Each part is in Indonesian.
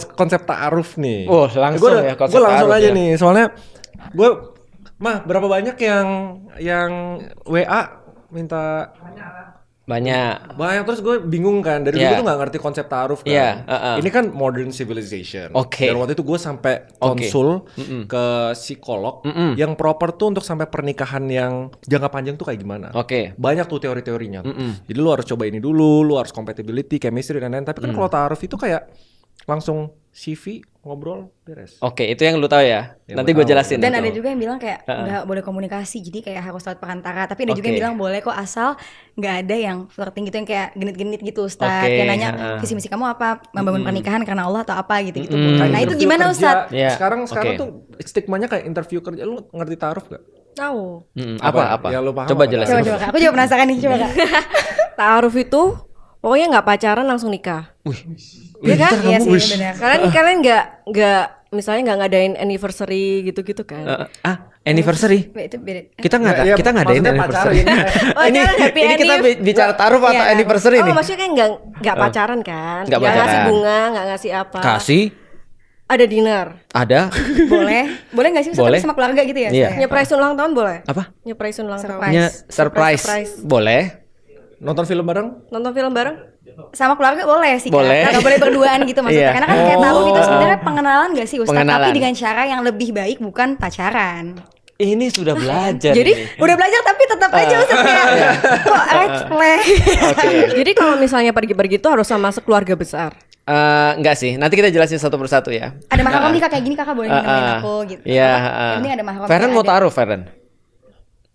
konsep ta'aruf nih. Oh, langsung ya konsep Gue langsung ta'aruf aja ya. nih, soalnya gue berapa banyak yang WA minta Banyak. terus gue bingung kan dari Iya. dulu tuh nggak ngerti konsep ta'aruf kan. Iya, Ini kan modern civilization. Oke. Dan waktu itu gue sampai konsul ke psikolog yang proper tuh untuk sampai pernikahan yang jangka panjang tuh kayak gimana. Oke. Banyak tuh teori-teorinya. Jadi lu harus coba ini dulu, lu harus compatibility, chemistry dan lain-lain. Tapi kan kalau ta'aruf itu kayak langsung CV ngobrol beres. Oke, itu yang lu tahu ya. Yang Nanti gua gue tahu. jelasin. Dan itu. ada juga yang bilang kayak nggak boleh komunikasi, jadi kayak harus lewat perantara. Tapi ada juga yang bilang boleh kok asal nggak ada yang flirting gitu, yang kayak genit-genit gitu Ustaz. Oke, Yang nanya visi misi kamu apa, membangun pernikahan karena Allah atau apa gitu-gitu. Kayak Nah itu interview gimana kerja. Ustaz? Iya. Sekarang Oke. tuh stigmanya kayak interview kerja. Lu ngerti ta'aruf gak? Tahu. Apa? Ya, lu paham Coba apa? jelasin. Coba Kak, aku juga penasaran nih, coba Kak. Ta'aruf itu pokoknya nggak pacaran langsung nikah. Iya kan? Iya sih benar. Kalian nggak misalnya nggak ngadain anniversary gitu-gitu kan? Anniversary. Itu beda. Kita nggak Ya, kita ngadain maksudnya anniversary. pacarin. Oh, jangan happy ini kita anniv. bicara taruh atau Iya. anniversary Oh, nih? maksudnya kan nggak pacaran kan? Nggak ngasih pacaran. bunga, nggak ngasih apa? Kasih Ada dinner. ada Boleh nggak sih Ustaz Boleh. tapi sama keluarga gitu ya? Iya. Ustaz? Nyeprise ulang tahun boleh? apa? Nyeprise ulang tahun. Surprise. Surprise. Surprise. Boleh. Nonton film bareng? Nonton film bareng? Sama keluarga boleh sih Kak. Boleh. Nggak boleh berduaan gitu maksudnya. Iya. Karena kan kayak ta'aruf itu sebenarnya pengenalan nggak sih Ustaz? Pengenalan. Tapi dengan cara yang lebih baik bukan pacaran. Ini sudah belajar. Jadi, ini. Udah belajar tapi tetap aja Ustaz kayak kok red flag. Jadi kalau misalnya pergi-pergi itu harus sama sekeluarga besar. Enggak sih. Nanti kita jelasin satu persatu ya. Ada mahram nih Kak kayak gini Kakak boleh nemenin aku gitu. Iya. Ini ada mahram. Feren mau ada. taruh Feren.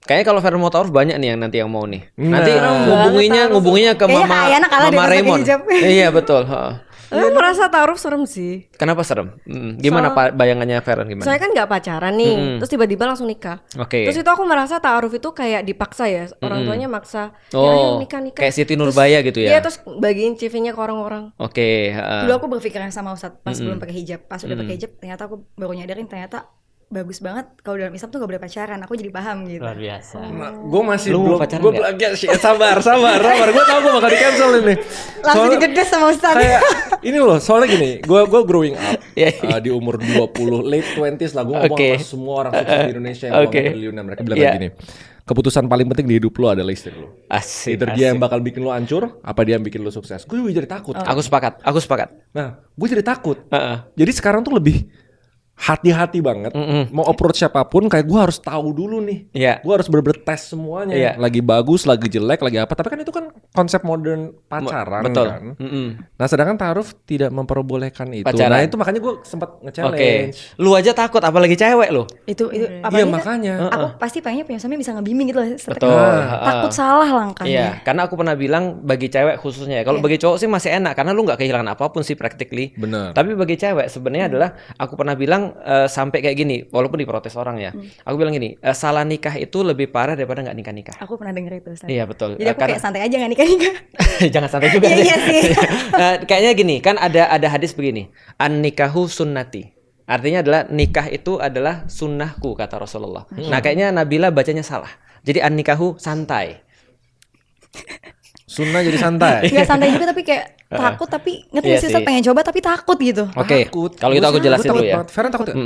Kayaknya kalau Feren mau taruh banyak nih yang nanti yang mau nih. Nah. Nanti ngubunginya ke Kayaknya Mama Kak Ayana kalah deh Mama pas pakai Raymond. hijab. Iya betul. heeh. Aku merasa taruh serem sih. Kenapa serem? Gimana bayangannya Feren gimana? Saya kan nggak pacaran nih, terus tiba-tiba langsung nikah. Oke. Terus itu aku merasa ta'aruf itu kayak dipaksa ya, orang tuanya maksa. Ya, ayo Oh, nikah. kayak Siti Nurbaya gitu ya? Iya, terus bagiin CV-nya ke orang-orang. Oke. Dulu aku berpikir yang sama Ustaz pas belum pakai hijab. Pas udah pakai hijab ternyata aku baru nyadarin ternyata bagus banget kalau dalam Islam tuh gak boleh pacaran. Aku jadi paham gitu. Luar biasa. Gue masih Lu mau belum. pacaran Gue nggak? lagi sabar. Gue tau gue bakal di cancel ini. Langsung digedes sama Ustaz. Kayak ini loh, soalnya gini, gue growing up Iya. di umur 20 late 20s lah, gue ngomong Oke. sama semua orang sukses di Indonesia yang Oke. ngomong triliunan, mereka bilang Iya. kayak gini. Keputusan paling penting di hidup lo adalah istri lo. Asik. Either dia yang bakal bikin lo hancur, apa dia yang bikin lo sukses. Gue juga jadi takut. Aku sepakat. Nah, gue jadi takut. Heeh. Jadi sekarang tuh lebih hati-hati banget. Mau approach siapapun, kayak gue harus tahu dulu nih. Iya. Gue harus bener-bener tes semuanya. Iya. Lagi bagus, lagi jelek, lagi apa. Tapi kan itu kan konsep modern pacaran Betul. kan. Mm-mm. Nah sedangkan ta'aruf tidak memperbolehkan itu. Pacaran. Nah itu makanya gue sempat Oke. nge-challenge. Lu aja takut apalagi cewek lu. Itu Iya apalagi kan makanya. aku pasti pengennya punya suami bisa ngebimbing gitu loh. Betul. Takut salah langkahnya. Iya, karena aku pernah bilang bagi cewek khususnya ya. Kalau bagi cowok sih masih enak karena lu nggak kehilangan apapun sih practically. Bener. Tapi bagi cewek sebenarnya adalah aku pernah bilang sampai kayak gini, walaupun diprotes orang ya. Aku bilang gini, salah nikah itu lebih parah daripada nggak nikah-nikah. Aku pernah denger itu Ustaz. Iya betul. Jadi aku kayak santai aja gak nikah-nikah. Jangan santai juga Iya, deh. iya sih. Kayaknya gini, kan ada hadis begini, an nikahu sunnati. Artinya adalah nikah itu adalah sunnahku kata Rasulullah. Nah kayaknya Nabila bacanya salah. Jadi an nikahu santai. Sunnah jadi santai. Gak santai juga tapi kayak takut tapi ngerti Iya gak sih Ustaz sih. pengen coba tapi takut gitu. Oke, Takut. kalau gitu aku Gua jelasin takut dulu ya. banget. Feren takut gak?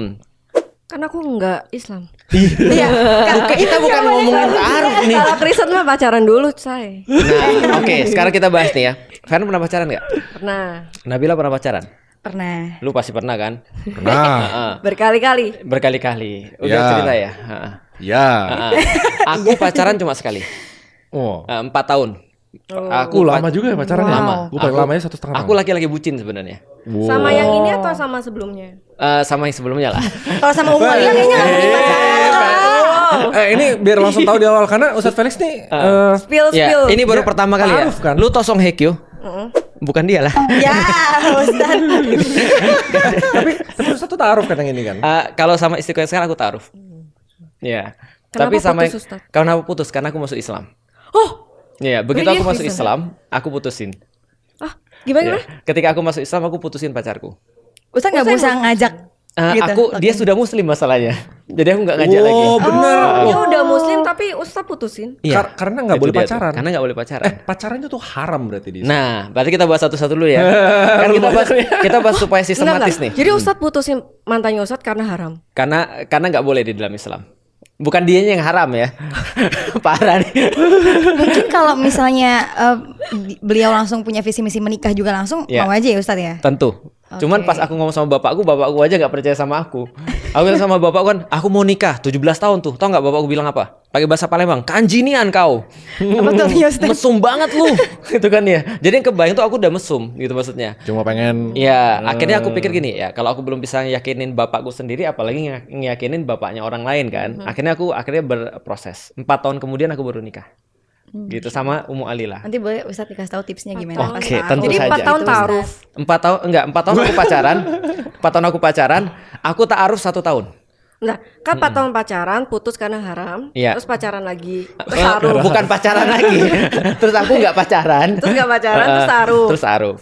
Kan aku nggak Islam. Iya. Kita bukan ngomongin ta'aruf nih. Kalau Kristen mah pacaran dulu, say. Nah, oke, sekarang kita bahas nih ya. Feren pernah pacaran nggak? Pernah. Nabila pernah pacaran? Pernah. Lu pasti pernah kan? Nah, Heeh. Berkali-kali. Berkali-kali. Udah Ya. cerita ya. Heeh. ya. Heeh. Aku pacaran cuma sekali. Oh. 4 tahun. Aku lama juga ya pacarannya. Lama. Gue paling lamanya 1,5 tahun. Aku laki-laki bucin sebenarnya. Sama yang ini atau sama sebelumnya? Sama yang sebelumnya lah. Kalau sama Umar kayaknya gak mungkin pacaran. Ini biar langsung tahu di awal karena Ustadz Felix nih Spill. Ya, ini baru Dia pertama kali ya. ta'aruf kan? Lu Tosong Hekyu? Bukan dia lah. Ya Ustaz. tapi Ustadz tuh ta'aruf kan yang ini kan. Kalau sama istriku yang sekarang aku ta'aruf. Ya. Kenapa Tapi sama putus, Ustaz? kenapa putus? Karena aku masuk Islam. Oh, Iya, begitu Really? aku masuk Bisa? Islam, aku putusin. gimana? Iya. Ketika aku masuk Islam, aku putusin pacarku. Ustaz gak bisa ngajak gitu. Dia sudah muslim masalahnya. Jadi aku nggak ngajak lagi. Oh bener. Dia udah muslim tapi Ustaz putusin. Iya. Karena nggak Itu boleh dia tuh. pacaran. Karena nggak boleh pacaran. Pacaran itu tuh haram berarti di. Nah, berarti kita bahas satu-satu dulu ya. Kan kita bahas supaya sistematis nih. Jadi Ustaz putusin mantannya Ustaz karena haram. Karena nggak boleh di dalam Islam. Bukan dianya yang haram ya. Parah nih. Mungkin kalau misalnya beliau langsung punya visi misi menikah juga langsung Ya. mau aja ya Ustadz ya. Tentu. Cuman pas aku ngomong sama bapakku aja nggak percaya sama aku. Aku bilang sama bapakku kan, aku mau nikah 17 tahun tuh. Tahu nggak bapakku bilang apa? Pakai bahasa Palembang, kanjinian kau. Apa tuh ya Ustadz? Mesum banget lu. Gitu kan ya. Jadi yang kebayang tuh aku udah mesum gitu maksudnya. Cuma pengen. Ya, akhirnya aku pikir gini ya, kalau aku belum bisa yakinin bapakku sendiri, apalagi ngeyakinin bapaknya orang lain kan. Akhirnya aku berproses. 4 tahun kemudian aku baru nikah. Gitu sama Ummu Ali lah. Nanti boleh Ustadz dikasih tahu tipsnya gimana. Oke, pas tentu Jadi saja. 4 tahun Itu, ta'aruf. 4 tahun enggak, 4 tahun aku pacaran. 4 tahun aku pacaran, aku ta'aruf 1 tahun. Nah, kan 4 tahun pacaran, putus karena haram, Iya. terus pacaran lagi, terus ta'aruf. Bukan pacaran lagi. Terus aku enggak pacaran. Terus gak pacaran, terus ta'aruf. Terus ta'aruf.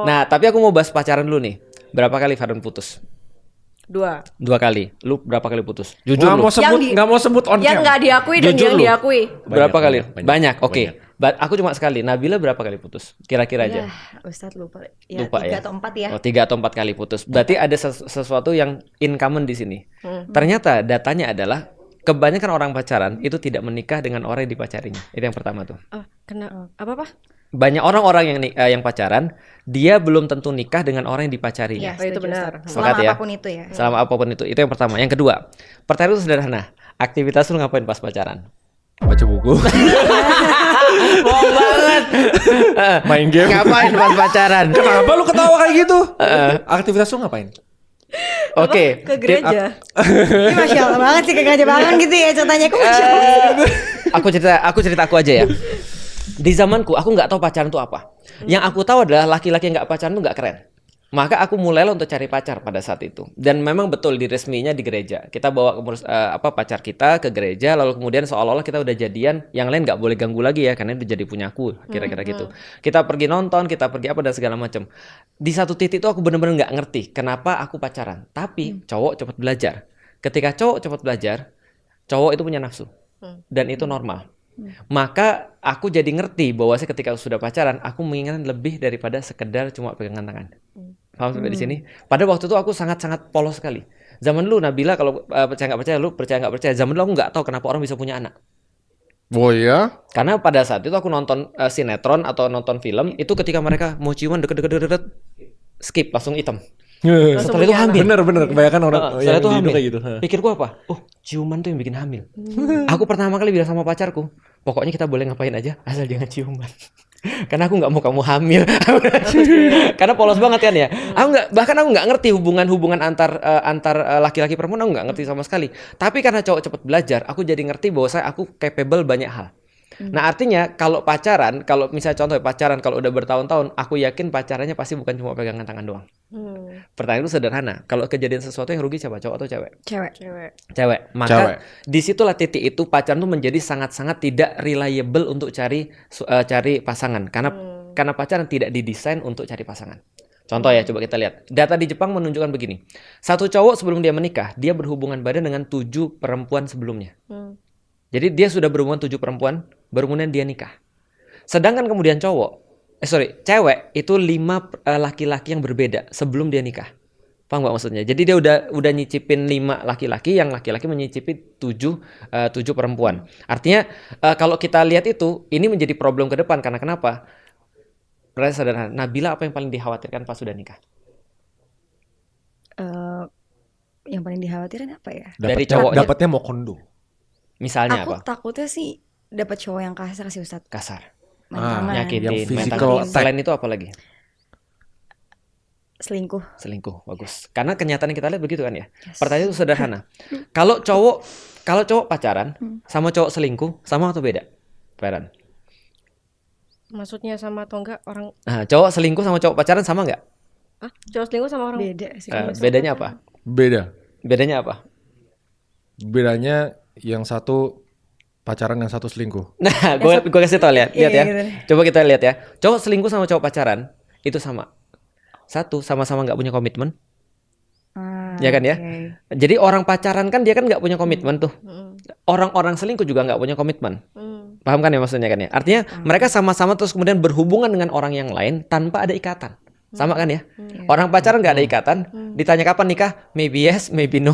Nah, tapi aku mau bahas pacaran dulu nih. Berapa kali Fardun putus? 2. 2 kali. Lu berapa kali putus? Jujur Nggak lu. mau sebut, nggak mau sebut on Yang cam. nggak diakui dan Jujur yang lu. diakui. Berapa kali? Banyak. Banyak. Oke. Aku cuma sekali. Nabila berapa kali putus? Kira-kira aja. Ya, Ustadz lupa. Ya, Lupa 3 ya. atau 4 ya. Oh, 3 atau 4 kali putus. Berarti ada sesuatu yang uncommon di sini. Ternyata datanya adalah kebanyakan orang pacaran itu tidak menikah dengan orang yang dipacarinya. Itu yang pertama tuh. Oh, kena apa? Banyak orang-orang yang pacaran, dia belum tentu nikah dengan orang yang dipacarinya. Oh, itu setuju, benar. Ustadz. Selama Sepakat ya? apapun itu ya. Selama apapun itu yang pertama. Yang kedua, pertanyaan itu sederhana. Aktivitas lu ngapain pas pacaran? Baca buku. Bohong banget. Main game. Ngapain pas pacaran? Kenapa lu ketawa kayak gitu? Aktivitas lu ngapain? Oke. Ke gereja. Ini Masya Allah banget sih kegaja banget gitu ya ceritanya. Kok Masya Allah. Aku cerita aku aja ya. Di zamanku aku nggak tahu pacaran itu apa. Yang aku tahu adalah laki-laki yang nggak pacaran tuh nggak keren. Maka aku mulailah untuk cari pacar pada saat itu. Dan memang betul di resminya di gereja. Kita bawa pacar kita ke gereja, lalu kemudian seolah-olah kita udah jadian, yang lain nggak boleh ganggu lagi ya, karena itu jadi punyaku, kira-kira gitu. Kita pergi nonton, kita pergi apa dan segala macam. Di satu titik itu aku benar-benar nggak ngerti kenapa aku pacaran. Tapi cowok cepat belajar. Ketika cowok cepat belajar, cowok itu punya nafsu. Dan itu normal. Maka aku jadi ngerti bahwa ketika sudah pacaran, aku menginginkan lebih daripada sekedar cuma pegangan tangan. Paham sampai di sini? Pada waktu itu aku sangat-sangat polos sekali. Zaman dulu Nabila kalau percaya nggak percaya, lu percaya nggak percaya. Zaman dulu aku nggak tahu kenapa orang bisa punya anak. Oh iya? Karena pada saat itu aku nonton sinetron atau nonton film, itu ketika mereka mau ciuman deket-deket, skip langsung hitam. Setelah itu hamil. Bener, kebanyakan orang Setelah itu di Indo hamil. kayak gitu. Pikirku apa? Oh, ciuman tuh yang bikin hamil. Aku pertama kali bilang sama pacarku, pokoknya kita boleh ngapain aja, asal jangan ciuman. Karena aku nggak mau kamu hamil. Karena polos banget kan ya. Bahkan aku nggak ngerti hubungan antar laki-laki perempuan, aku nggak ngerti sama sekali. Tapi karena cowok cepat belajar, aku jadi ngerti bahwa aku capable banyak hal. Nah artinya kalau pacaran, kalau misalnya contoh pacaran kalau udah bertahun-tahun, aku yakin pacarannya pasti bukan cuma pegangan tangan doang. Pertanyaan itu sederhana. Kalau kejadian sesuatu yang rugi siapa? Cowok atau cewek? Cewek. Maka disitulah titik itu pacaran tuh menjadi sangat-sangat tidak reliable untuk cari pasangan. Karena pacaran tidak didesain untuk cari pasangan. Contoh ya, coba kita lihat. Data di Jepang menunjukkan begini. Satu cowok sebelum dia menikah, dia berhubungan badan dengan 7 perempuan sebelumnya. Jadi dia sudah berhubungan 7 perempuan, baru kemudian dia nikah. Sedangkan kemudian cewek itu 5 laki-laki yang berbeda sebelum dia nikah. Paham nggak maksudnya? Jadi dia udah nyicipin 5 laki-laki, yang laki-laki menyicipi 7 perempuan. Artinya kalau kita lihat itu, ini menjadi problem ke depan. Karena kenapa? Pertanyaan sederhana. Nabila apa yang paling dikhawatirkan pas sudah nikah? Yang paling dikhawatirkan apa ya? Dari cowoknya. Dapatnya mau kondo. Misalnya Aku apa? takutnya sih dapat cowok yang kasar sih Ustadz. Kasar. Main tangan, Nyakitin, yang main physical tangan. attack. Selain itu apa lagi? selingkuh. Bagus. Karena kenyataan yang kita lihat begitu kan ya. Yes. Pertanyaan itu sederhana. Kalau cowok pacaran sama cowok selingkuh, sama atau beda? Peran. Maksudnya sama atau enggak orang? Nah, cowok selingkuh sama cowok pacaran sama nggak? Cowok selingkuh sama orang? Beda sih. Bedanya apa? Bedanya apa? Bedanya yang satu pacaran, yang satu selingkuh. Nah, gue kasih tau lihat ya. Iya, gitu. Coba kita lihat ya. Cowok selingkuh sama cowok pacaran itu sama. Satu, sama-sama nggak punya komitmen. ya kan ya. Jadi orang pacaran kan dia kan nggak punya komitmen tuh. Orang-orang selingkuh juga nggak punya komitmen. Paham kan ya maksudnya kan ya? Artinya mereka sama-sama terus kemudian berhubungan dengan orang yang lain tanpa ada ikatan. Sama kan ya? Orang pacaran nggak ada ikatan, ditanya kapan nikah, maybe yes, maybe no,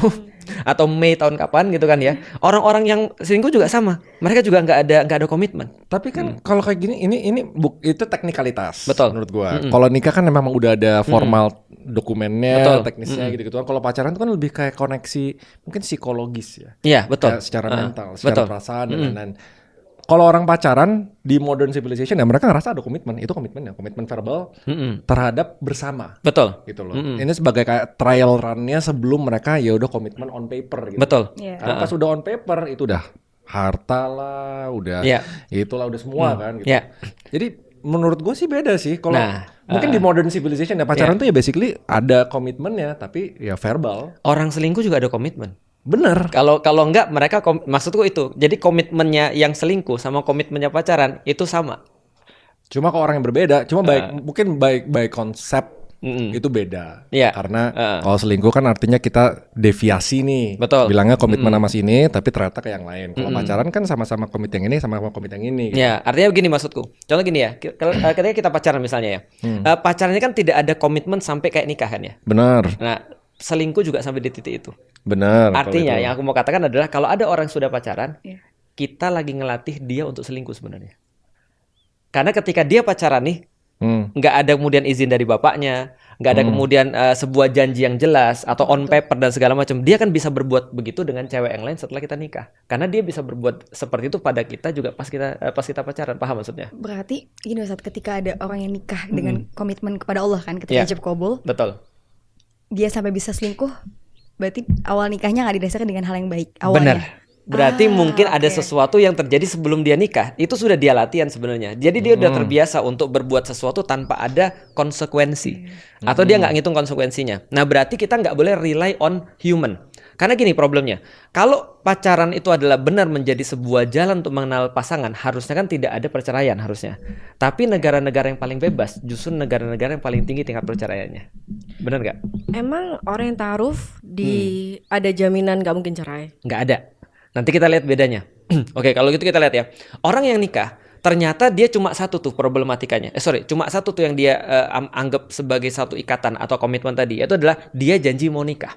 atau Mei tahun kapan gitu kan ya. Orang-orang yang selingkuh juga sama, mereka juga nggak ada komitmen. Tapi kan kalau kayak gini, ini itu teknikalitas. Betul. Menurut gua. Kalau nikah kan memang udah ada formal dokumennya, Betul. teknisnya gitu-gitu. Kalau pacaran itu kan lebih kayak koneksi, mungkin psikologis ya. Iya betul. Kayak secara mental, secara betul. perasaan dan lain-lain. Kalau orang pacaran di modern civilization ya mereka ngerasa ada komitmen, itu komitmen verbal terhadap bersama. Betul. Gitu loh. Ini sebagai kayak trial run-nya sebelum mereka ya udah komitmen on paper gitu. Betul. Karena pas udah on paper itu udah harta lah, udah itulah udah semua kan gitu. Jadi menurut gue sih beda sih kalau mungkin di modern civilization ya pacaran tuh ya basically ada komitmennya tapi ya verbal. Orang selingkuh juga ada komitmen. Bener. Kalau enggak mereka maksudku itu. Jadi komitmennya yang selingkuh sama komitmennya pacaran itu sama. Cuma ke orang yang berbeda. Cuma mungkin baik konsep itu beda. Karena kalau selingkuh kan artinya kita deviasi nih. Betul. Bilangnya komitmen sama sini tapi ternyata ke yang lain. Kalau pacaran kan sama-sama komit yang ini sama-sama komit yang ini. Gitu. Ya, artinya begini maksudku. Contoh gini ya. Ketika kita pacaran misalnya ya. Pacaran ini kan tidak ada komitmen sampai kayak nikah kan ya. Benar. Nah, selingkuh juga sampai di titik itu. Benar. Artinya yang aku mau katakan adalah kalau ada orang yang sudah pacaran, kita lagi ngelatih dia untuk selingkuh sebenarnya. Karena ketika dia pacaran nih, nggak ada kemudian izin dari bapaknya, nggak ada kemudian sebuah janji yang jelas atau on paper dan segala macam, dia kan bisa berbuat begitu dengan cewek yang lain setelah kita nikah. Karena dia bisa berbuat seperti itu pada kita juga pas kita pacaran. Paham maksudnya? Berarti gini Ustaz, ketika ada orang yang nikah dengan komitmen kepada Allah kan, ketika ijab qabul, betul. Dia sampai bisa selingkuh, berarti awal nikahnya nggak didasarkan dengan hal yang baik awalnya. Benar. Berarti mungkin ada sesuatu yang terjadi sebelum dia nikah. Itu sudah dia latihan sebenarnya. Jadi dia udah terbiasa untuk berbuat sesuatu tanpa ada konsekuensi. Atau dia nggak ngitung konsekuensinya. Nah berarti kita nggak boleh rely on human. Karena gini problemnya. Kalau pacaran itu adalah benar menjadi sebuah jalan untuk mengenal pasangan, harusnya kan tidak ada perceraian harusnya. Tapi negara-negara yang paling bebas justru negara-negara yang paling tinggi tingkat perceraiannya. Benar nggak? Emang orang yang ta'aruf ada jaminan nggak mungkin cerai? Nggak ada. Nanti kita lihat bedanya. Oke, kalau gitu kita lihat ya. Orang yang nikah, ternyata dia cuma satu tuh problematikanya. Cuma satu tuh yang dia anggap sebagai satu ikatan atau komitmen tadi. Itu adalah dia janji mau nikah.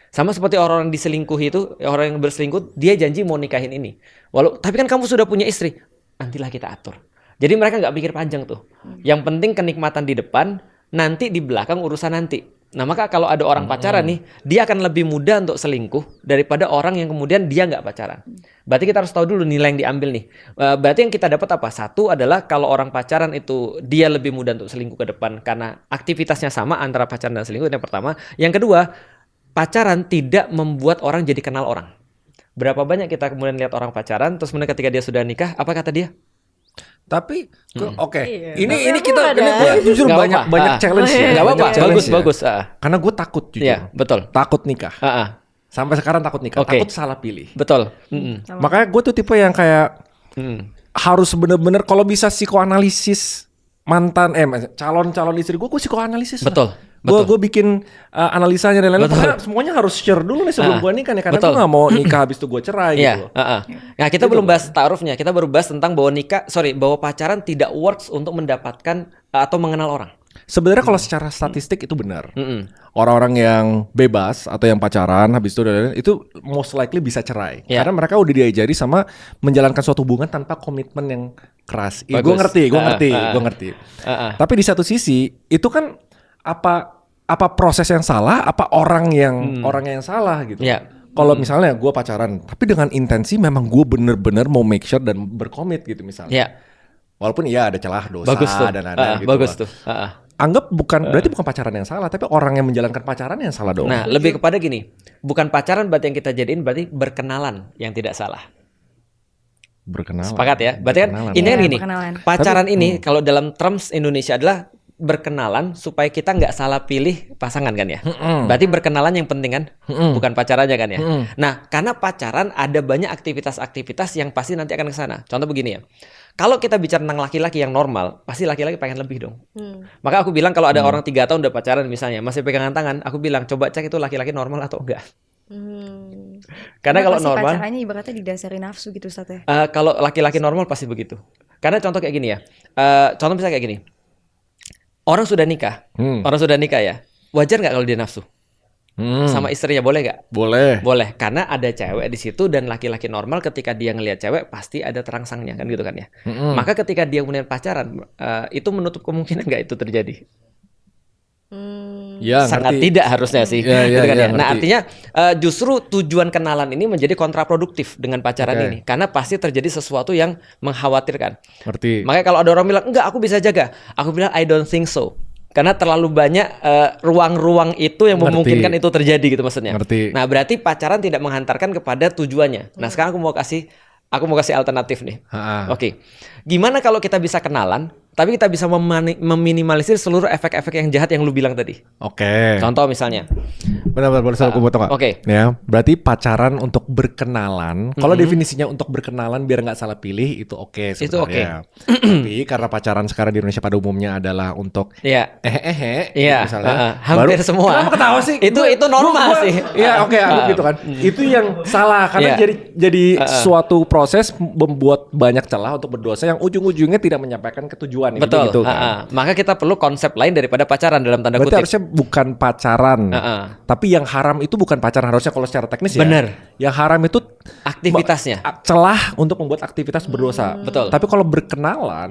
Sama seperti orang-orang diselingkuh itu, orang yang berselingkuh, dia janji mau nikahin ini. Tapi kan kamu sudah punya istri. Nantilah kita atur. Jadi mereka nggak pikir panjang tuh. Yang penting kenikmatan di depan, nanti di belakang urusan nanti. Nah maka kalau ada orang pacaran nih, dia akan lebih mudah untuk selingkuh daripada orang yang kemudian dia nggak pacaran. Berarti kita harus tahu dulu nilai yang diambil nih. Berarti yang kita dapat apa? Satu adalah kalau orang pacaran itu dia lebih mudah untuk selingkuh ke depan karena aktivitasnya sama antara pacaran dan selingkuh. Yang pertama. Yang kedua, pacaran tidak membuat orang jadi kenal orang. Berapa banyak kita kemudian lihat orang pacaran, terus kemudian ketika dia sudah nikah, apa kata dia? Tapi ini kita jujur banyak challenge ya. Gak apa-apa, bagus. Karena gue takut jujur. Iya, betul. Takut nikah. Sampai sekarang takut nikah, takut salah pilih. Betul. Makanya gue tuh tipe yang kayak harus bener-bener kalau bisa psikoanalisis mantan calon istri gue psikoanalisis. Betul. Gue bikin analisanya dan lain-lain. Karena semuanya harus share dulu nih sebelum gue nikah nih. Karena gue gak mau nikah habis itu gue cerai gitu. Nah kita belum bahas ta'arufnya. Kita baru bahas tentang bahwa pacaran tidak works untuk mendapatkan atau mengenal orang. Sebenarnya kalau secara statistik itu benar. Orang-orang yang bebas atau yang pacaran habis itu most likely bisa cerai. Karena mereka udah diajari sama menjalankan suatu hubungan tanpa komitmen yang keras. Gue ngerti. Tapi di satu sisi itu kan apa proses yang salah, apa orangnya yang salah gitu. Kalau misalnya gue pacaran, tapi dengan intensi memang gue bener-bener mau make sure dan berkomit gitu misalnya. Walaupun iya ada celah dosa dan lain-lain gitu. Bagus tuh. Anggap berarti bukan pacaran yang salah, tapi orang yang menjalankan pacaran yang salah dong. Nah, lebih kepada gini, bukan pacaran berarti yang kita jadiin berarti berkenalan yang tidak salah. Berkenalan. Sepakat ya? Berarti kan ini kan gini, pacaran ini kalau dalam terms Indonesia adalah berkenalan supaya kita nggak salah pilih pasangan kan ya. Berarti berkenalan yang penting kan, bukan pacarannya kan ya. Nah, karena pacaran ada banyak aktivitas-aktivitas yang pasti nanti akan ke sana. Contoh begini ya. Kalau kita bicara tentang laki-laki yang normal, pasti laki-laki pengen lebih dong. Maka aku bilang kalau ada orang 3 tahun udah pacaran misalnya, masih pegangan tangan, aku bilang coba cek itu laki-laki normal atau enggak. Karena kalau normal, pacarannya ibaratnya didasari nafsu gitu Ustaz ya. kalau laki-laki normal pasti begitu. Karena contoh kayak gini ya, contoh misalnya kayak gini, orang sudah nikah ya, wajar nggak kalau dia nafsu? Sama istrinya boleh nggak? Boleh, karena ada cewek di situ dan laki-laki normal ketika dia ngelihat cewek pasti ada terangsangnya kan gitu kan ya. Maka ketika dia kemudian pacaran, itu menutup kemungkinan nggak itu terjadi? Ya, sangat ngerti. tidak harusnya sih. Ya, gitu kan ya. ngerti. Nah artinya justru tujuan kenalan ini menjadi kontraproduktif dengan pacaran ini, karena pasti terjadi sesuatu yang mengkhawatirkan. Ngerti. Makanya kalau ada orang bilang enggak aku bisa jaga, aku bilang I don't think so. Karena terlalu banyak ruang-ruang itu yang memungkinkan itu terjadi gitu maksudnya. Ngerti. Nah, berarti pacaran tidak menghantarkan kepada tujuannya. Nah, sekarang aku mau kasih alternatif nih. Oke. Gimana kalau kita bisa kenalan, tapi kita bisa meminimalisir seluruh efek-efek yang jahat yang lu bilang tadi. Oke. Contoh misalnya. Benar-benar boleh aku potong nggak? Oke. Ya, berarti pacaran untuk berkenalan. Kalau definisinya untuk berkenalan biar nggak salah pilih itu oke Itu oke. sebenarnya. Tapi karena pacaran sekarang di Indonesia pada umumnya adalah untuk Iya. Iya, misalnya. Hampir semua. Kenapa ketawa sih? Itu normal sih. Iya, oke, anggap gitu kan. Itu yang salah karena jadi suatu proses membuat banyak celah untuk berdosa yang ujung-ujungnya tidak menyampaikan ke tujuan. Betul. Gitu, kan? Maka kita perlu konsep lain daripada pacaran dalam tanda Berarti kutip. harusnya bukan pacaran. Tapi yang haram itu bukan pacaran harusnya kalau secara teknis ya. Bener. Yang haram itu Aktivitasnya. celah untuk membuat aktivitas berdosa. Betul. Tapi kalau berkenalan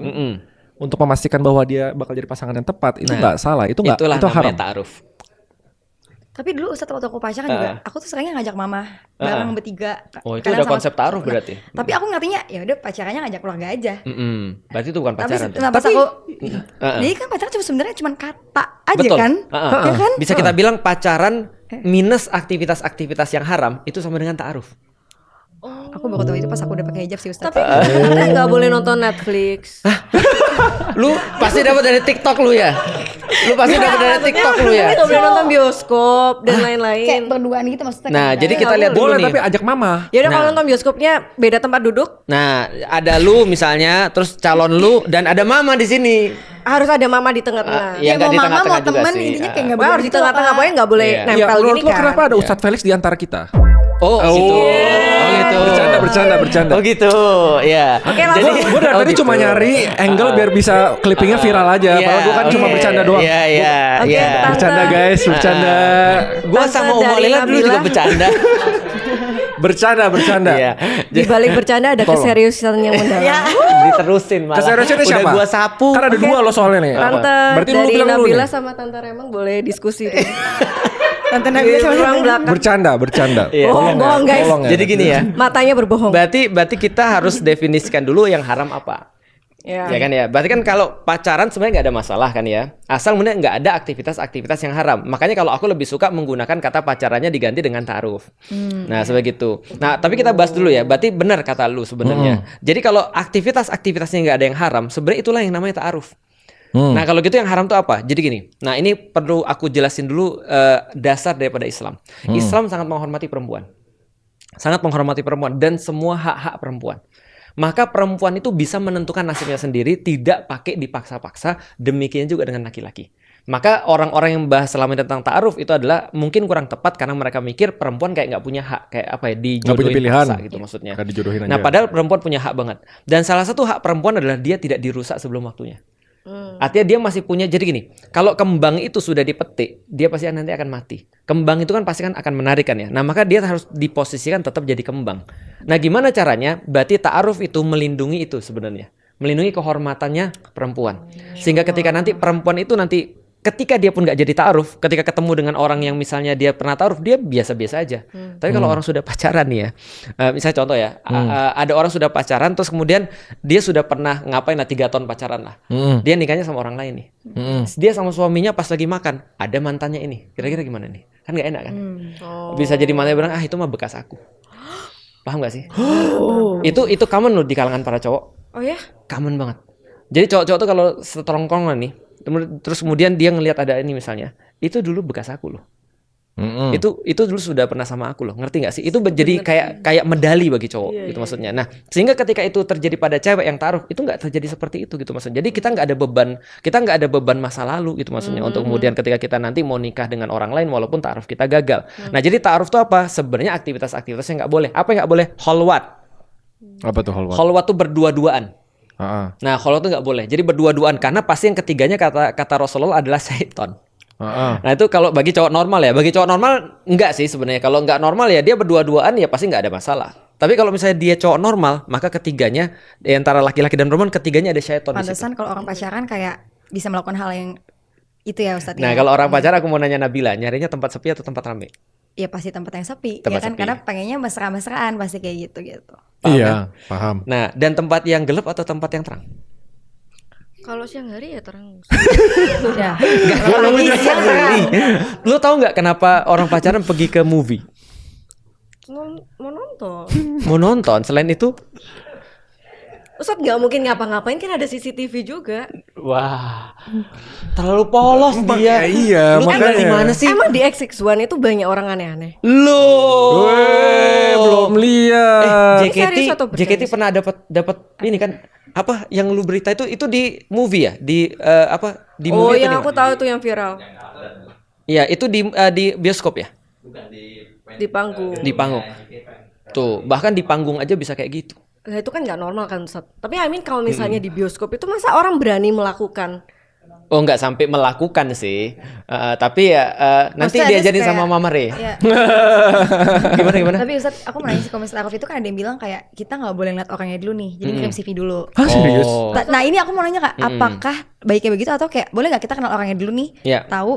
untuk memastikan bahwa dia bakal jadi pasangan yang tepat itu nggak salah. Itu nggak Itulah itu namanya haram. ta'aruf. Tapi dulu Ustaz waktu aku pacaran juga, aku tuh seringnya ngajak mama bareng bertiga. Oh, itu kadang udah sama- konsep ta'aruf berarti. Tapi aku ngertinya ya udah pacarannya ngajak keluarga aja. Berarti itu bukan Tapi pacaran tuh. setelah pas aku, jadi kan pacaran sebenarnya cuma kata aja Betul. kan, ya kan? Bisa kita bilang pacaran minus aktivitas-aktivitas yang haram itu sama dengan ta'aruf. Aku baru tahu itu pas aku udah pakai hijab sih Ustaz. Tapi katanya nggak boleh nonton Netflix. Lu pasti dapat dari TikTok lu ya. Lu pasti dapat dari TikTok lu ya. Nggak boleh nonton bioskop dan lain-lain. Kayak berduaan gitu maksudnya. Nah, kan? jadi kita lihat dulu Boleh nih. tapi ajak mama. Ya udah kalau Nah. nonton bioskopnya beda tempat duduk, Nah, ada lu misalnya, terus calon lu dan ada mama di sini. harus ada mama di tengah-tengah. Iya, Ya nggak mau di mama tengah-tengah mau juga temen sih. intinya kayak nggak Wah, boleh harus di gitu tengah-tengah, loh, pokoknya nggak boleh Iya. Ya, nempel menurut gini lo kan. kenapa ada Ustadz Felix di antara kita? Oh, gitu. Oh, gitu. Bercanda. Oh, gitu. Ya. Oke, langsung. Gue dari tadi gitu. cuma nyari angle biar bisa clippingnya viral aja. Iya, Padahal gue kan cuma oke. bercanda doang. Iya, iya, Oke, iya. Tante. Bercanda guys, bercanda. Gua Tante sama Umar dari Lila dulu juga Nabila. bercanda. Bercanda. Iya. Di balik bercanda ada Tolong. keseriusan yang mendalam. Diterusin malah. Keseriusannya siapa? Udah gua sapu. Kan ada dua lo soalnya nih. Tante Berarti lu dari bilang dulu Nabila nih. sama Tante Remang boleh diskusi dulu. Tante Di Nabila sama ruang belakang. Bercanda. Iya. Bohong guys. Tolong ya. Jadi gini ya. Matanya berbohong. Berarti kita harus definisikan dulu yang haram apa. Ya. Ya kan ya. Berarti kan kalau pacaran sebenarnya nggak ada masalah kan ya. Asal kemudian nggak ada aktivitas-aktivitas yang haram. Makanya kalau aku lebih suka menggunakan kata pacarannya diganti dengan ta'aruf. Nah sebegitu. Nah tapi kita bahas dulu ya. Berarti benar kata lu sebenarnya. Jadi kalau aktivitas-aktivitasnya nggak ada yang haram, sebenarnya itulah yang namanya ta'aruf. Nah kalau gitu yang haram tuh apa? Jadi gini. Nah ini perlu aku jelasin dulu dasar daripada Islam. Islam sangat menghormati perempuan. Sangat menghormati perempuan dan semua hak-hak perempuan. Maka perempuan itu bisa menentukan nasibnya sendiri, tidak pakai dipaksa-paksa, demikian juga dengan laki-laki. Maka orang-orang yang bahas selama ini tentang ta'aruf itu adalah mungkin kurang tepat karena mereka mikir perempuan kayak nggak punya hak, kayak apa ya, Nggak punya dijodohin pilihan. paksa gitu maksudnya. Nggak dijodohin aja. Nah padahal perempuan punya hak banget. Dan salah satu hak perempuan adalah dia tidak dirusak sebelum waktunya. Artinya dia masih punya, jadi gini, kalau kembang itu sudah dipetik, dia pasti nanti akan mati. Kembang itu kan pasti kan akan menarik kan ya. Nah maka dia harus diposisikan tetap jadi kembang. Nah gimana caranya? Berarti ta'aruf itu melindungi itu sebenarnya. Melindungi kehormatannya perempuan. Sehingga ketika nanti perempuan itu nanti, ketika dia pun nggak jadi ta'aruf, ketika ketemu dengan orang yang misalnya dia pernah ta'aruf, dia biasa-biasa aja. Tapi kalau orang sudah pacaran nih ya, misalnya contoh ya, ada orang sudah pacaran, terus kemudian dia sudah pernah ngapain lah 3 tahun pacaran lah. Dia nikahnya sama orang lain nih. Dia sama suaminya pas lagi makan, ada mantannya ini. Kira-kira gimana nih? Kan nggak enak kan? Bisa jadi mantannya bilang, itu mah bekas aku. Paham gak sih? Itu common loh di kalangan para cowok. Oh ya? Common banget. Jadi cowok-cowok tuh kalau seterongkongan nih, terus kemudian dia ngelihat ada ini misalnya, itu dulu bekas aku loh. Itu dulu sudah pernah sama aku loh, ngerti nggak sih? Itu jadi kayak medali bagi cowok gitu maksudnya. Nah, sehingga ketika itu terjadi pada cewek yang taruh, itu nggak terjadi seperti itu gitu maksudnya. Jadi kita nggak ada beban masa lalu gitu maksudnya untuk kemudian ketika kita nanti mau nikah dengan orang lain walaupun taruh kita gagal. Nah, jadi taruh itu apa? Sebenarnya aktivitas-aktivitas yang nggak boleh. Apa yang nggak boleh? Kholwat. Apa tuh kholwat? Kholwat tuh berdua-duaan. Nah, kholwat tuh nggak boleh. Jadi berdua-duaan karena pasti yang ketiganya kata Rasulullah adalah syaitan. Nah itu kalau bagi cowok normal ya, bagi cowok normal enggak sih sebenarnya. Kalau enggak normal ya dia berdua-duaan ya pasti enggak ada masalah. Tapi kalau misalnya dia cowok normal, maka ketiganya di antara laki-laki dan perempuan ketiganya ada syaitan. Pantesan kalau orang pacaran kayak bisa melakukan hal yang itu ya Ustadz. Nah kalau orang pacaran aku mau nanya Nabila, nyarinya tempat sepi atau tempat ramai? Ya pasti tempat yang sepi, tempat ya kan sepi. Karena pengennya mesra-mesraan pasti kayak gitu. Iya, paham. Nah dan tempat yang gelap atau tempat yang terang? Kalau siang hari ya terang. Ya. Lu tahu nggak kenapa orang pacaran pergi ke movie? Mau nonton. Mau nonton. Selain itu, Ustadz nggak mungkin ngapa-ngapain, kan ada CCTV juga. wah, terlalu polos dia. Iya, Lu tinggal di mana sih? Emang di X61 itu banyak orang aneh-aneh. Loh. Belum lihat. Serius atau bercanda? JKT pernah dapat ini kan apa yang lu berita itu di movie ya di di Oh movie yang atau aku tahu itu yang viral Iya itu di bioskop ya, di panggung. di panggung tuh, bahkan di panggung aja bisa kayak gitu. Nah, itu kan nggak normal kan Ustadz. Tapi I mean kalau misalnya di bioskop itu masa orang berani melakukan? Oh nggak sampai melakukan sih, tapi ya nanti Maksudnya ada diajarin kayak- sama Mama Re. Ya. Gimana? Tapi Ustadz, aku mau nanya sih, kalau misalnya Arif itu kan ada yang bilang kayak kita nggak boleh ngeliat orangnya dulu nih, jadi kirim CV dulu. Hah, serius? Oh. Nah ini aku mau nanya Kak, apakah baiknya begitu atau kayak boleh nggak kita kenal orangnya dulu nih, Iya. tahu,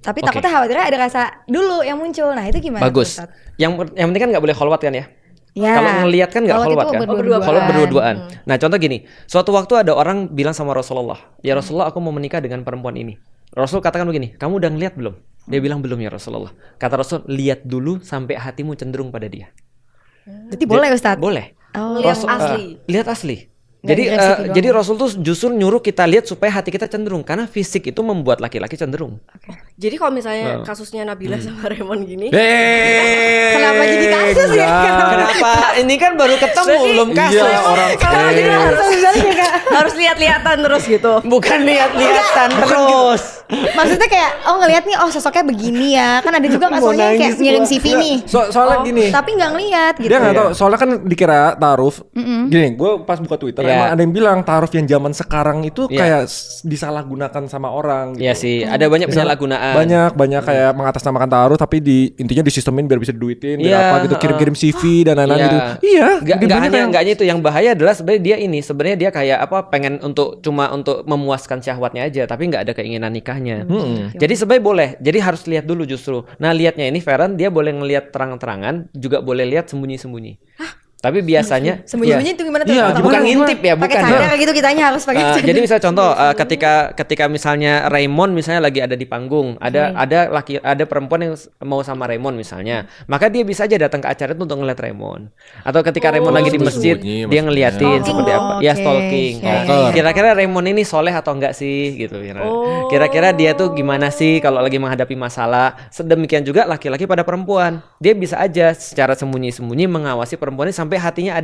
tapi Oke. takutnya khawatirnya ada rasa dulu yang muncul. Nah itu gimana? Bagus. Ustadz? Yang penting kan nggak boleh kholwat kan ya? Ya. Kalau ngelihat kan nggak Kholwat kholwat itu kan? berdua-duaan. Kholwat berdua-duaan. Nah contoh gini, suatu waktu ada orang bilang sama Rasulullah, ya Rasulullah aku mau menikah dengan perempuan ini. Rasul katakan begini, kamu udah ngeliat belum? Dia bilang belum ya Rasulullah. Kata Rasul, lihat dulu sampai hatimu cenderung pada dia. Berarti boleh Ustadz? Boleh. Oh. Lihat asli. Lihat asli. Nggak Jadi dikasih CV doang. jadi Rasul tuh justru nyuruh kita lihat supaya hati kita cenderung, karena fisik itu membuat laki-laki cenderung. Jadi kalau misalnya kasusnya Nabila sama Raymond gini, Kenapa jadi kasus ya? Kenapa? Ini kan baru ketemu, belum kasus. Iya, orang kalau Nabila harus lihat-lihatan terus gitu. Bukan lihat-lihatan terus. Maksudnya kayak ngelihat nih, sosoknya begini ya. Kan ada juga kasusnya yang kayak ngirim CV nih. Soalnya gini. Tapi nggak ngelihat gitu. Dia nggak tahu, soalnya kan dikira Ta'aruf. Gini, gue pas buka Twitter Iya. emang ada yang bilang Ta'aruf yang zaman sekarang itu Iya. kayak disalahgunakan sama orang. Iya sih, ada banyak penyalahgunaan. Banyak kayak mengatasnamakan Ta'aruf tapi intinya disistemin biar bisa diduitin, biar Iya, apa gitu, kirim-kirim CV dan lain-lain gitu. Iya, Nggak banyak yang- hanya itu, yang bahaya adalah sebenarnya dia kayak apa, pengen cuma untuk memuaskan syahwatnya aja, tapi nggak ada keinginan nikahnya. Jadi sebenarnya boleh. Jadi harus lihat dulu justru. Nah lihatnya ini Feren, dia boleh ngelihat terang-terangan, juga boleh lihat sembunyi-sembunyi. Tapi biasanya Sembunyi-sembunyi itu gimana tuh? Iya, Kalau bukan orang ngintip ya, pakai bukan. cadar kayak gitu kitanya harus pakai cadar. jadi misal contoh ketika misalnya Raymond misalnya lagi ada di panggung, ada perempuan yang mau sama Raymond misalnya, maka dia bisa aja datang ke acara itu untuk ngeliat Raymond. Atau ketika Raymond lagi di masjid, sembunyi dia ngeliatin maksudnya. seperti apa. Ya Oke, stalking. iya, iya. Kira-kira Raymond ini soleh atau enggak sih gitu. Kira-kira dia tuh gimana sih kalau lagi menghadapi masalah. Sedemikian juga laki-laki pada perempuan. Dia bisa aja secara sembunyi-sembunyi mengawasi perempuan ini sampai hatinya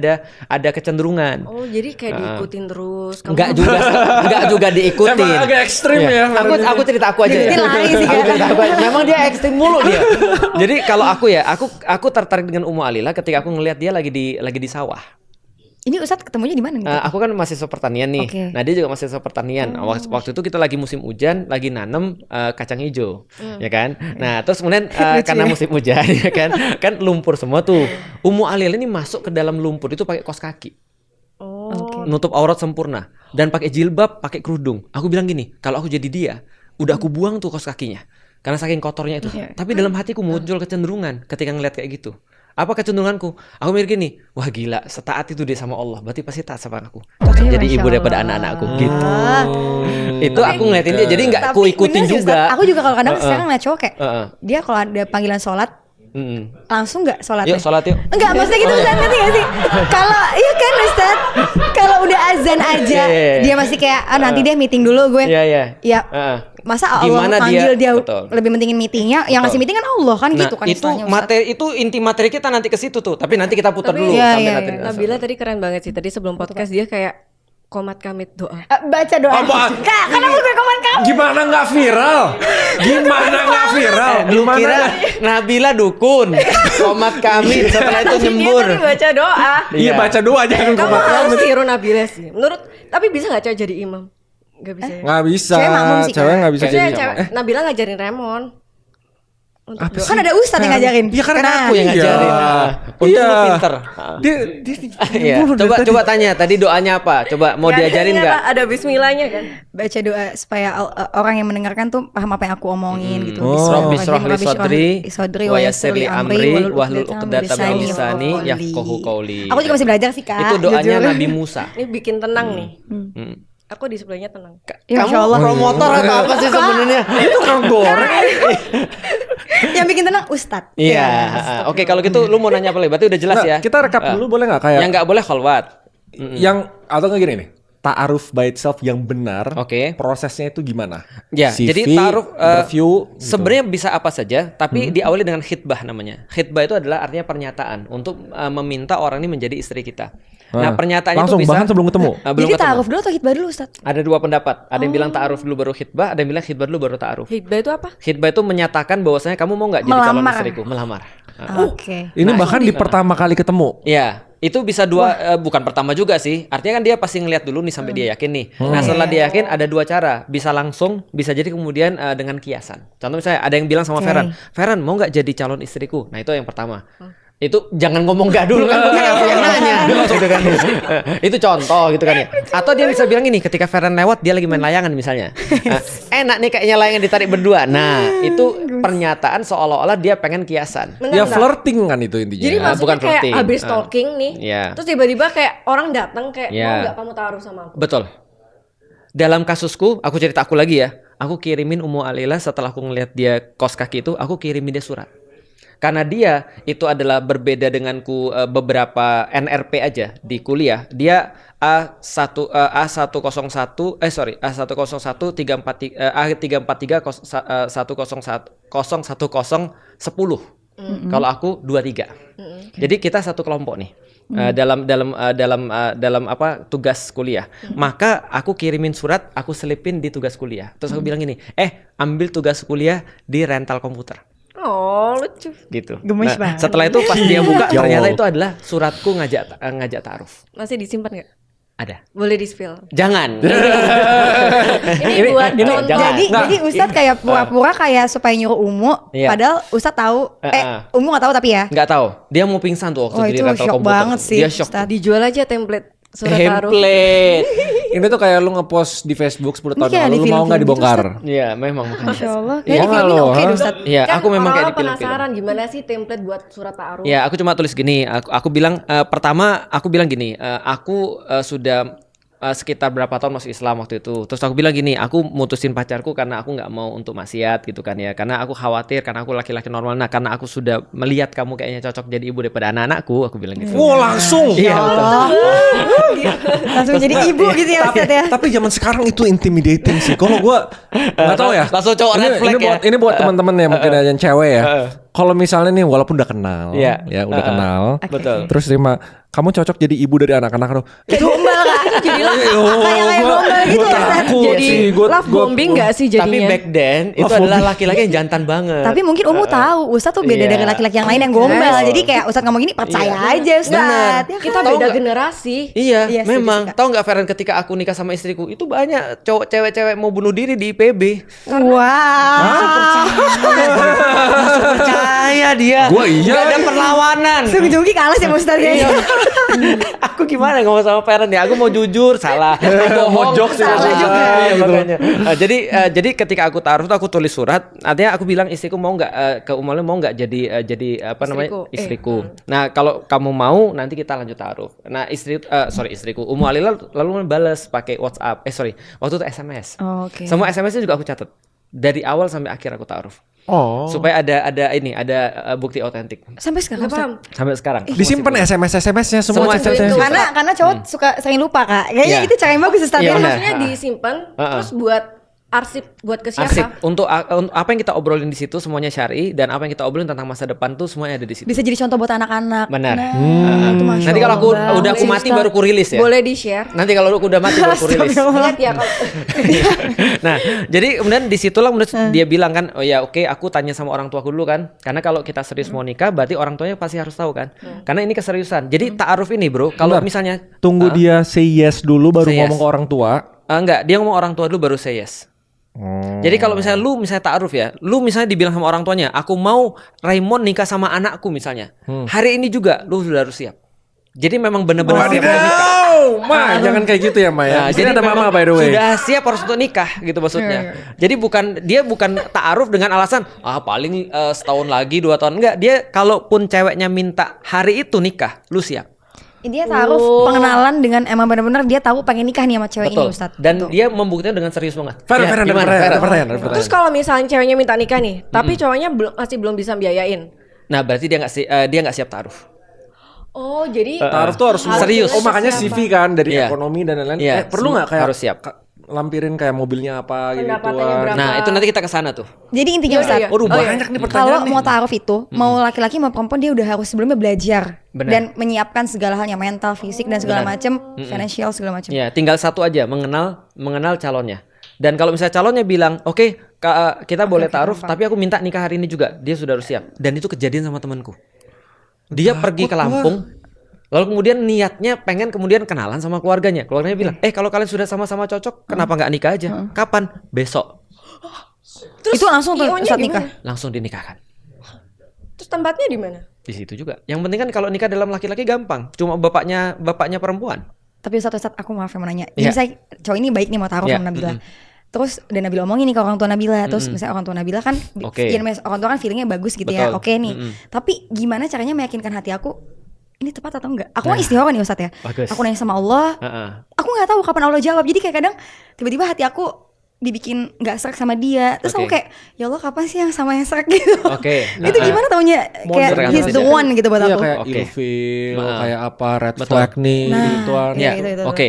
ada kecenderungan. Oh jadi kayak diikutin terus. Kamu Enggak juga diikutin. Emang agak ekstrim ya. Aku cerita aku aja. Diikutin lari sih, Aku kan? cerita aku aja. Memang dia ekstrim mulu dia. Jadi kalau aku tertarik dengan Ummu Alila ketika aku ngelihat dia lagi di sawah. Ini Ustadz ketemunya di mana gitu? Aku kan mahasiswa pertanian nih. Oke. Nah, dia juga mahasiswa pertanian. Waktu itu kita lagi musim hujan, lagi nanem kacang hijau, ya kan? Nah, terus kemudian karena musim hujan ya kan lumpur semua tuh. Ummu Alila ini masuk ke dalam lumpur itu pakai kaos kaki. Oke. Nutup aurat sempurna dan pakai jilbab, pakai kerudung. Aku bilang gini, kalau aku jadi dia, udah aku buang tuh kaos kakinya. Karena saking kotornya itu. Tapi dalam hatiku muncul kecenderungan ketika ngeliat kayak gitu. Apa kecenderunganku? Aku mikir gini, wah gila, setaat itu dia sama Allah, berarti pasti taat sama aku. Cocok jadi Masya ibu daripada Allah. anak-anakku gitu. Itu aku ngeliatin dia, jadi nggak aku Tapi ikutin bener sih, juga. Ustadz. Aku juga kalau kadang sekarang ngeliat cowok kayak dia kalau ada panggilan sholat langsung nggak sholatnya? Yuk sholat yuk. Enggak, maksudnya gitu Ustadz, ngerti gak sih? Kalau iya kan Ustadz, kalau udah azan aja Iya. dia masih kayak nanti deh meeting dulu gue. Iya. Ya, masa Allah Gimana manggil dia betul. lebih pentingin meetingnya, yang ngasih meeting kan Allah kan Nah, gitu kan itu istilahnya, Ustaz. materi itu inti materi kita nanti ke situ tuh. Tapi nanti kita putar Tapi- dulu Iya, sampai iya, nanti. iya. Nabila tadi keren banget sih. Tadi sebelum podcast dia kayak komat kamit doa. Baca doa. Apaan? Kak, kenapa gue komen kamu? Gimana nggak viral? Gimana nggak viral? Lu Gimana? kira Nabila dukun, komat kami setelah itu nyembur. Dia tadi baca doa. Iya baca doa jangan Kamu komat harus kamit. tiru Nabila sih. Tapi bisa nggak cewek jadi imam? Gak bisa ya? Nggak bisa. Cewek makmum sih, Cewek Kak. nggak bisa Maksudnya jadi. cewek, Nabila ngajarin Remon. Untuk Apa doa. Kan ada Ustadz yang ngajarin. Iya kan Aku yang Iya. ngajarin. Untung Iya. lu pinter. Dia Iya. Coba tanya tadi doanya apa? Coba mau Nggak ada diajarin ininya, nggak? Pak. Ada bismillahnya kan? Baca doa supaya orang yang mendengarkan tuh paham apa yang aku omongin gitu. Rabbi shrah li Sodri wa yassir li amri wahlul uqdatam min lisani yafqahu yafqahu qawli. Aku juga masih belajar sih, Kak. Itu doanya jujur. Nabi Musa. Ini bikin tenang nih. Hmm. Aku di sebelahnya tenang. Ya, Masya Allah. promotor atau apa sih sebenarnya? itu kan goreng. Yang bikin tenang Ustadz. Iya. Oke, kalau gitu lu mau nanya apa lagi? Berarti udah jelas Nah, ya. kita rekap dulu boleh nggak kayak Yang nggak boleh khalwat. yang atau nggak gini nih? Ta'aruf by itself yang benar. Oke. Prosesnya itu gimana? Ya, CV, jadi ta'aruf interview. gitu. sebenarnya bisa apa saja, tapi diawali dengan khitbah namanya. Khitbah itu adalah artinya pernyataan untuk meminta orang ini menjadi istri kita. Nah, pernyataannya langsung itu bisa bahkan sebelum ketemu. Belum Jadi ketemu. ta'aruf dulu atau hitbah dulu Ustadz? Ada dua pendapat. Ada yang bilang ta'aruf dulu baru khitbah, ada yang bilang khitbah dulu baru ta'aruf. Hibah itu apa? Khitbah itu menyatakan bahwasanya kamu mau nggak jadi calon Melamar. istriku, melamar. Oke. Ini bahkan di pertama kali ketemu. Ya, itu bisa dua, bukan pertama juga sih. Artinya kan dia pasti ngeliat dulu nih sampai dia yakin nih. Nah, setelah dia yakin ada dua cara. Bisa langsung, bisa jadi kemudian dengan kiasan. Contoh misalnya ada yang bilang sama Oke. Ferran mau nggak jadi calon istriku? Nah, itu yang pertama. Itu jangan ngomong nggak dulu kan, bukan aku yang nanya. Gitu kan. Itu contoh gitu kan ya. Atau dia bisa bilang ini ketika Ferran lewat dia lagi main layangan misalnya. Nah, enak nih kayaknya layangan ditarik berdua. Nah, itu pernyataan seolah-olah dia pengen kiasan. Ya flirting kan itu intinya. Jadi maksudnya bukan kayak flirting. habis talking nih, Iya. terus tiba-tiba kayak orang datang kayak Iya. mau nggak kamu taruh sama aku? Betul. Dalam kasusku, aku cerita aku lagi ya. Aku kirimin Ummu Alila setelah aku ngeliat dia kos kaki itu, aku kirimin dia surat. Karena dia itu adalah berbeda denganku beberapa NRP aja di kuliah. Dia A101 A101 A343 101 10. Kalau aku 23. Jadi kita satu kelompok nih. Dalam apa tugas kuliah. Maka aku kirimin surat, aku selipin di tugas kuliah. Terus aku bilang gini, ambil tugas kuliah di rental komputer. Oh, lucu. Gitu. Gemes banget. Setelah itu pas dia buka Ya ternyata Allah. itu adalah suratku ngajak ta'aruf. Masih disimpan nggak? Ada. Boleh di-spill. Jangan. Ini buat contoh. jangan. Jadi Ustadz kayak pura-pura kayak supaya nyuruh Umu, Iya. padahal Ustadz tahu. Umu nggak tahu tapi ya. Nggak tahu. Dia mau pingsan tuh waktu Wah, di itu rental shock komputer. banget tuh. sih, Dia shock. Ustadz. Dijual aja template surat taruh. Template. Ini tuh kayak lu ngepost di Facebook 10 tahun Ini kayak lalu, di lu mau film-film nggak gitu, dibongkar? Iya, memang. Masya Allah. Iya, Kayaknya filmnya loh, oke ha? deh Ustadz. Iya, Kan aku memang kayak di orang-orang film-film. penasaran gimana sih template buat surat taruh. Ya, aku cuma tulis gini. Aku bilang pertama aku bilang gini. Aku sudah sekitar berapa tahun masuk Islam waktu itu. Terus aku bilang gini, aku mutusin pacarku karena aku nggak mau untuk maksiat gitu kan ya. Karena aku khawatir karena aku laki-laki normal. Nah, karena aku sudah melihat kamu kayaknya cocok jadi ibu daripada anak-anakku, aku bilang gitu. Wow langsung. Iya, betul. Langsung jadi ibu gitu ya Ustadz ya. Tapi zaman sekarang itu intimidating sih. Kalau gua nggak tahu ya. Langsung cowok red flag ya. Ini buat teman-teman ya mungkin yang cewek ya. Kalau misalnya nih walaupun udah kenal, Iya. ya udah kenal. Betul. Terus terima kamu cocok jadi ibu dari anak-anak lo. Kayak gombal Kak. Jadilah kayak gombal gitu ya Ustadz. Takut Jadi sih. love bombing nggak sih Tapi jadinya? back then itu Love adalah bombing. laki-laki yang jantan banget. Tapi mungkin Umu tahu Ustadz tuh beda Iya. dari laki-laki yang lain yang gombal. Jadi kayak Ustadz ngomong gini percaya aja Ustadz. Ya Kita kan? Tahu beda nggak? generasi. Iya, Iya, setuju memang. sih, Kak. Tahu nggak Feren ketika aku nikah sama istriku itu banyak cewek-cewek mau bunuh diri di IPB. Wah. Percaya dia. Gua iya. Nggak ada perlawanan. Sungguh-sungguh kalah sih Ustadz kayaknya. Aku gimana ngomong sama Feren ya? Aku mau jujur, salah. Bohong, Mojok sih, salah maksudnya. juga. Iya, makanya. Jadi ketika aku taruh tuh aku tulis surat. Artinya aku bilang istriku mau nggak ke Umalu mau nggak jadi apa namanya istriku. Nah kalau kamu mau nanti kita lanjut taruh. Nah istriku Ummu Alila lalu balas pakai WhatsApp. Waktu itu SMS. Oh, oke. Semua SMS-nya juga aku catat. Dari awal sampai akhir aku taruh. Oh. Supaya ada bukti otentik. Sampai sekarang Nggak Ustadz. paham. Sampai sekarang. Disimpan SMS-nya Semua semua. SMS. Karena cowok suka sering lupa Kak. Kayaknya Iya. itu cara yang bagus Ustadz Iya, ya. benar. Maksudnya disimpan Heeh. terus buat arsip buat ke siapa? Arsip untuk apa yang kita obrolin di situ semuanya syar'i, dan apa yang kita obrolin tentang masa depan tuh semuanya ada di situ. Bisa jadi contoh buat anak-anak. Benar. Nah, itu Masya Nanti kalau aku Allah, udah aku Bang. mati baru ku rilis ya. Boleh di-share. Nanti kalau aku udah mati baru ku rilis. Ingat ya kalau Nah, jadi kemudian disitulah kemudian dia bilang kan, oh ya oke, aku tanya sama orang tuaku dulu kan, karena kalau kita serius mau nikah, berarti orang tuanya pasti harus tahu kan, karena ini keseriusan. Jadi ta'aruf ini bro, kalau Bentar. misalnya Tunggu dia say yes dulu baru Say yes. ngomong ke orang tua. enggak, dia ngomong orang tua dulu baru say yes. Jadi kalau misalnya lu misalnya ta'aruf ya, lu misalnya dibilang sama orang tuanya, aku mau Raymond nikah sama anakku misalnya, hari ini juga lu sudah harus siap. Jadi memang benar-benar siap mau nikah. Ma, jangan kayak gitu ya, Ma ya. Nah, Di sini ada memang mama by the way. sudah siap harus untuk nikah gitu maksudnya. Jadi dia bukan ta'aruf dengan alasan paling setahun lagi 2 tahun, enggak. Dia kalaupun ceweknya minta hari itu nikah, lu siap. Intinya taruh pengenalan dengan emang benar-benar dia tahu pengen nikah nih sama cewek Betul. ini Ustadz. Dan Betul. dia membuktikan dengan serius banget. Fer, Ya, Fer, ada gimana, pertanyaan, Fer? ada pertanyaan. terus kalau misalnya ceweknya minta nikah nih, tapi cowoknya masih belum bisa biayain. Nah, berarti dia nggak siap ta'aruf. Oh, jadi Taruh tuh harus Serius. Oh, makanya CV kan dari Iya. ekonomi dan lain-lain. Iya, Perlu nggak kayak harus siap. lampirin kayak mobilnya apa gitu. Pendapatannya berapa? Nah, itu nanti kita ke sana tuh. Jadi intinya Iya, Ustadz, iya. Waduh, Oh, iya. banyak nih kalau pertanyaan nih. mau taruh itu, mau laki-laki mau perempuan dia udah harus sebelumnya belajar Benar. dan menyiapkan segala halnya mental, fisik dan segala Benar. macam, financial segala macam. Ya, tinggal satu aja, mengenal calonnya. Dan kalau misalnya calonnya bilang, "Oke, kita boleh ta'aruf, gampang. tapi aku minta nikah hari ini juga." Dia sudah harus siap. Dan itu kejadian sama temanku. Dia pergi ke Lampung, lalu kemudian niatnya pengen kemudian kenalan sama keluarganya. Keluarganya bilang, kalau kalian sudah sama-sama cocok, kenapa nggak nikah aja? Kapan? Besok. terus Itu langsung tuh IO-nya saat gimana? nikah. Langsung dinikahkan. Terus tempatnya di mana? Di situ juga. Yang penting kan kalau nikah dalam laki-laki gampang. Cuma bapaknya perempuan. Tapi Ustadz aku maaf yang mau nanya. Iya. Jadi saya cowok ini baik nih mau taruh Iya, sama Nabila. Terus dan Nabila omongin nih ke orang tua Nabila. Terus misalnya orang tua Nabila kan, Oke. ya, orang tua kan feelingnya bagus gitu ya. Betul. Oke nih. Tapi gimana caranya meyakinkan hati aku? Ini tepat atau enggak? Aku kan istikharah nih Ustadz ya. Bagus. Aku nanya sama Allah. Heeh. Aku nggak tahu kapan Allah jawab. Jadi kayak kadang tiba-tiba hati aku dibikin nggak serak sama dia. Terus aku Oke. kayak, ya Allah kapan sih yang sama yang serak gitu? Oke. Itu gimana taunya kayak Modern he's the aja. one gitu buat Iya aku. kayak Oke. ilfil, Nah. kayak apa red Betul. flag nih Nah. gituan. Ya, itu. oke.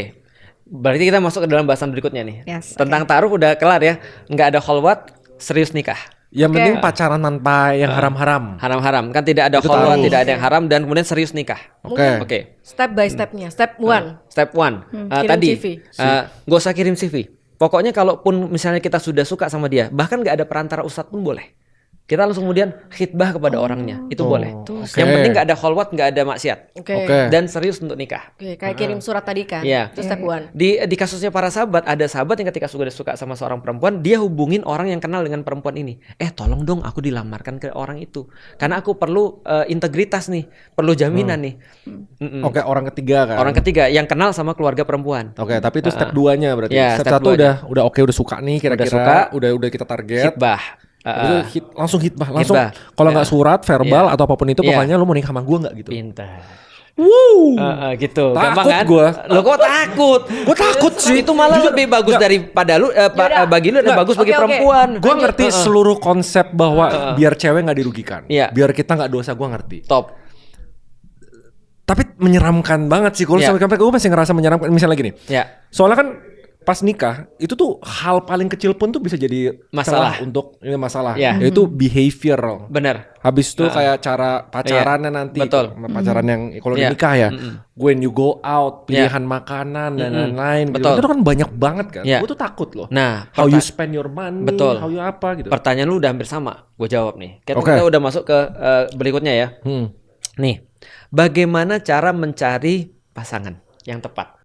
Berarti kita masuk ke dalam bahasan berikutnya nih. Yes, Tentang ta'aruf udah kelar ya. Nggak ada kholwat, serius nikah. Yang Oke. penting pacaran tanpa yang haram-haram. Haram-haram. Kan tidak ada Itu kholwat, ta'aruf. tidak ada yang haram, dan kemudian serius nikah. Oke. Oke. Step by stepnya. Step 1. Step 1. Kirim Tadi CV. gak usah kirim CV. Pokoknya kalaupun misalnya kita sudah suka sama dia, bahkan nggak ada perantara ustadz pun boleh. Kita langsung kemudian khitbah kepada orangnya. Itu boleh. Oke. Yang penting nggak ada kholwat, nggak ada maksiat. Oke. Oke. Dan serius untuk nikah. Oke, kayak kirim surat tadi kan. Iya. Itu step 1. Di kasusnya para sahabat, ada sahabat yang ketika sudah suka sama seorang perempuan, dia hubungin orang yang kenal dengan perempuan ini. Tolong dong aku dilamarkan ke orang itu. Karena aku perlu integritas nih, perlu jaminan nih. Mm-mm. Oke, orang ketiga kan. Orang ketiga yang kenal sama keluarga perempuan. Oke, tapi itu step 2-nya berarti. Ya, step step 1 duanya. udah oke, udah suka nih kira-kira. suka. Udah kita target. Khitbah. Habis itu langsung hitbah, langsung Hitbah. kalau nggak surat, verbal Iya. atau apapun itu, Iya. pokoknya lu mau nikah sama gua nggak gitu. Pintar. Wow. Gitu. Takut Gampang kan? gua. Lo kok takut? Gua takut sih. Itu malah Jujur, lebih bagus nggak. daripada lu bagi lu dan bagus bagi Oke, oke. perempuan. Gua ngerti seluruh konsep bahwa biar cewek nggak dirugikan, Iya. biar kita nggak dosa, gua ngerti. Top. Tapi menyeramkan banget sih. Kalau Iya. sampai gue masih ngerasa menyeramkan. Misalnya gini, Ya. soalnya kan pas nikah itu tuh hal paling kecil pun tuh bisa jadi Masalah. celah untuk ini masalah. Iya. Yaitu behavior. Bener. Habis itu kayak cara pacarannya nanti, Betul. pacaran yang kalau Iya. nikah ya, when you go out, Iya. pilihan makanan dan lain-lain, gitu. Betul. Itu kan banyak banget kan. Iya. Gue tuh takut loh. Nah, How you spend your money, Betul. how you apa gitu. pertanyaan lu udah hampir sama. Gue jawab nih. Oke. Kita udah masuk ke berikutnya ya. Hmm. Nih, bagaimana cara mencari pasangan yang tepat?